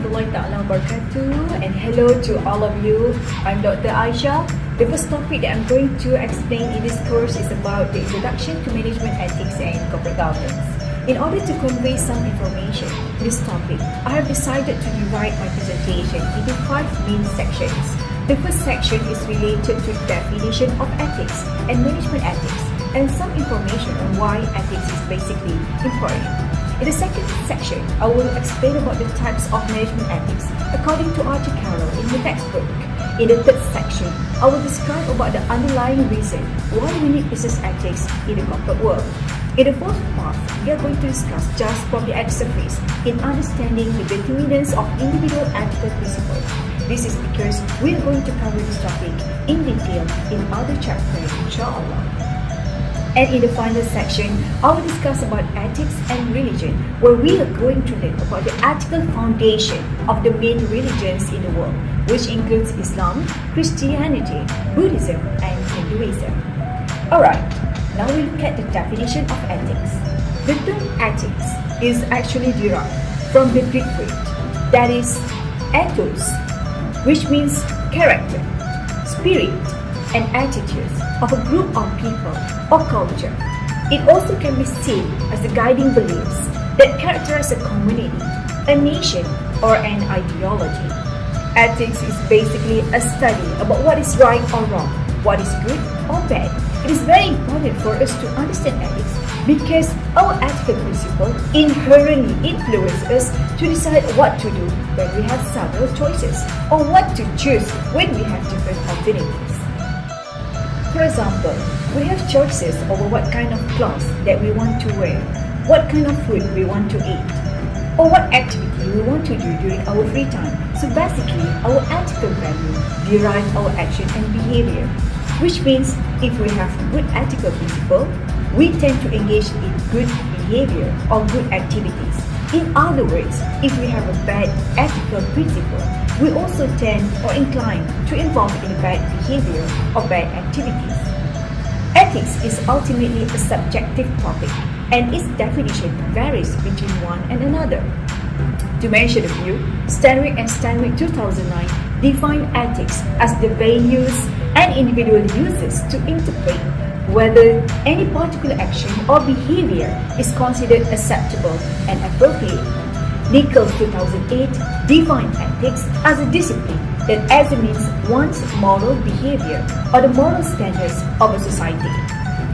warahmatullahi ta'ala wabarakatuh, and hello to all of you. I'm Dr. Aisha. The first topic that I'm going to explain in this course is about the introduction to management ethics and corporate governance. In order to convey some information to this topic, I have decided to divide my presentation into 5 main sections. The first section is related to the definition of ethics and management ethics, and some information on why ethics is basically important. In the second section, I will explain about the types of management ethics according to Archie Carroll in the textbook. In the third section, I will describe about the underlying reason why we need business ethics in the corporate world. In the fourth part, we are going to discuss just from the surface in understanding the determinants of individual ethical principles. This is because we are going to cover this topic in detail in other chapters, inshallah. And in the final section, I will discuss about ethics and religion, where we are going to learn about the ethical foundation of the main religions in the world, which includes Islam, Christianity, Buddhism, and Hinduism. Alright, now we look at the definition of ethics. The term ethics is actually derived from the Greek word, that is ethos, which means character, spirit, and attitudes of a group of people or culture. It also can be seen as the guiding beliefs that characterize a community, a nation, or an ideology. Ethics is basically a study about what is right or wrong, what is good or bad. It is very important for us to understand ethics because our ethical principle inherently influence us to decide what to do when we have several choices, or what to choose when we have different alternatives. For example, we have choices over what kind of clothes that we want to wear, what kind of food we want to eat, or what activity we want to do during our free time. So basically, our ethical value derive our action and behavior, which means if we have good ethical principle, we tend to engage in good behavior or good activities. In other words, if we have a bad ethical principle, we also tend or incline to involve in bad behavior or bad activities. Ethics is ultimately a subjective topic, and its definition varies between one and another. To mention a few, Stanwyck and Stanwyck 2009 define ethics as the values an individual uses to interpret whether any particular action or behavior is considered acceptable and appropriate. Nichols 2008 defined ethics as a discipline that examines one's moral behavior or the moral standards of a society.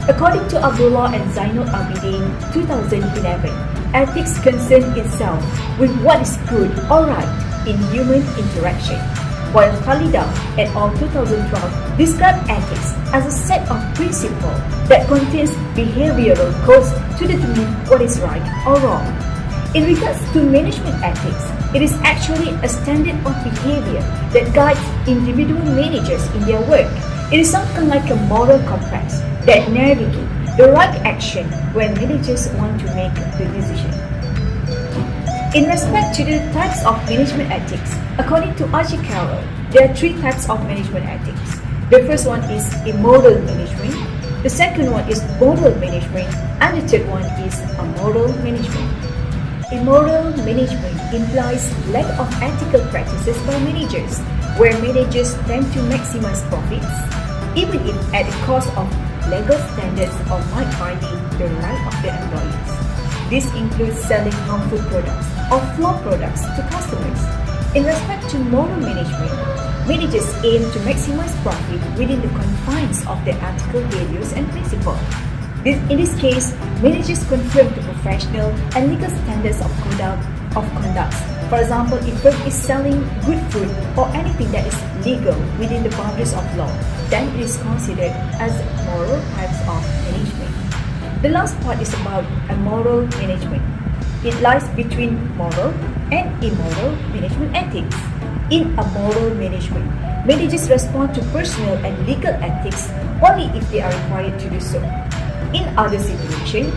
According to Abdullah and Zainul Abidin 2011, ethics concerns itself with what is good or right in human interaction, while Khalidah et al. 2012 described ethics as a set of principles that contains behavioral codes to determine what is right or wrong. In regards to management ethics, it is actually a standard of behavior that guides individual managers in their work. It is something like a moral compass that navigates the right action when managers want to make the decision. In respect to the types of management ethics, according to Archie Carroll, there are 3 types of management ethics. The first one is immoral management, the second one is moral management, and the third one is amoral management. Immoral management implies lack of ethical practices by managers, where managers tend to maximize profits, even if at the cost of legal standards or might violate the right of their employees. This includes selling harmful products or flawed products to customers. In respect to moral management, managers aim to maximize profit within the confines of their ethical values and principles. In this case, managers conform to professional and legal standards of conduct. For example, if work is selling good food or anything that is legal within the boundaries of law, then it is considered as moral types of management. The last part is about immoral management. It lies between moral and immoral management ethics. In immoral management, managers respond to personal and legal ethics only if they are required to do so. In other situations,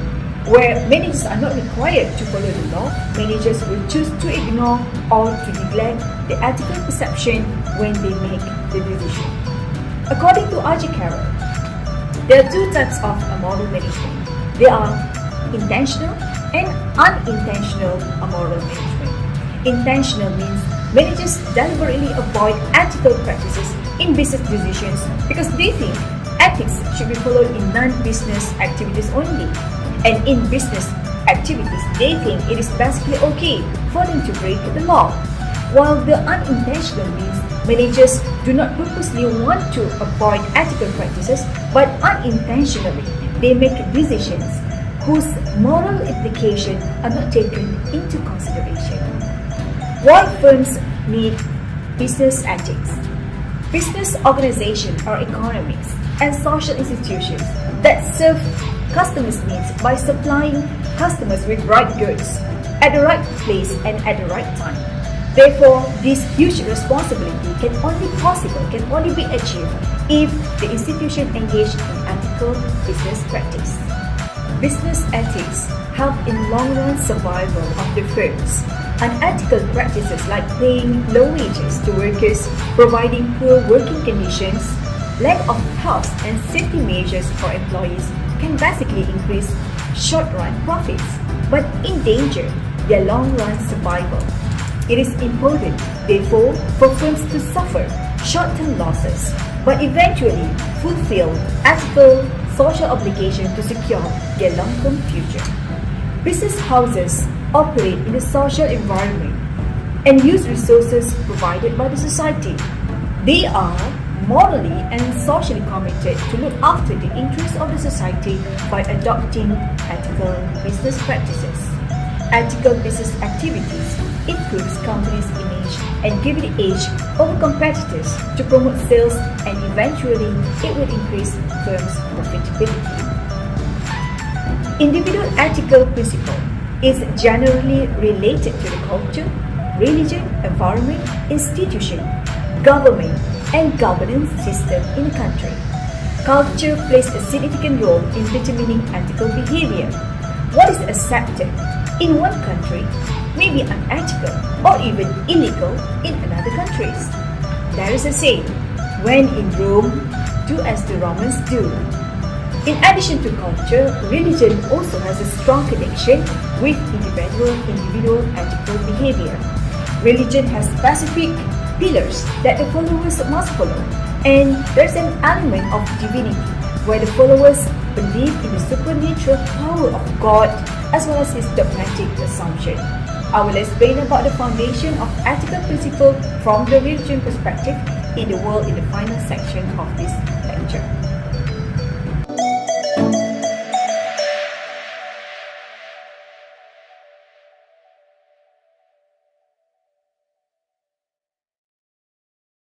where managers are not required to follow the law, managers will choose to ignore or to neglect the ethical perception when they make the decision. According to Archie Carroll, there are 2 types of immoral management. They are intentional and unintentional immoral management. Intentional means managers deliberately avoid ethical practices in business decisions because they think ethics should be followed in non-business activities only. And in business activities, they think it is basically okay for them to break the law. While the unintentional means managers do not purposely want to avoid ethical practices, but unintentionally they make decisions whose moral implications are not taken into consideration. Why firms need business ethics? Business organizations are economics and social institutions that serve customers' needs by supplying customers with right goods at the right place and at the right time. Therefore, this huge responsibility can only be achieved if the institution engage in ethical business practice. Business ethics help in long-run survival of the firms. Unethical practices like paying low wages to workers, providing poor working conditions, lack of health and safety measures for employees can basically increase short-run profits, but endanger their long-run survival. It is important, therefore, for firms to suffer short-term losses, but eventually fulfill ethical social obligation to secure their long-term future. Business houses operate in a social environment and use resources provided by the society. They are morally and socially committed to look after the interests of the society by adopting ethical business practices. Ethical business activities improves companies' image and give it edge over competitors to promote sales, and eventually it will increase firms' profitability. Individual ethical principle is generally related to the culture, religion, environment, institution, government, and governance system in a country. Culture plays a significant role in determining ethical behavior. What is accepted in one country may be unethical or even illegal in another countries. There is a saying, when in Rome, do as the Romans do. In addition to culture, religion also has a strong connection with individual ethical behavior. Religion has specific pillars that the followers must follow, and there's an element of divinity where the followers believe in the supernatural power of God as well as his dogmatic assumption. I will explain about the foundation of ethical principle from the religion perspective in the final section of this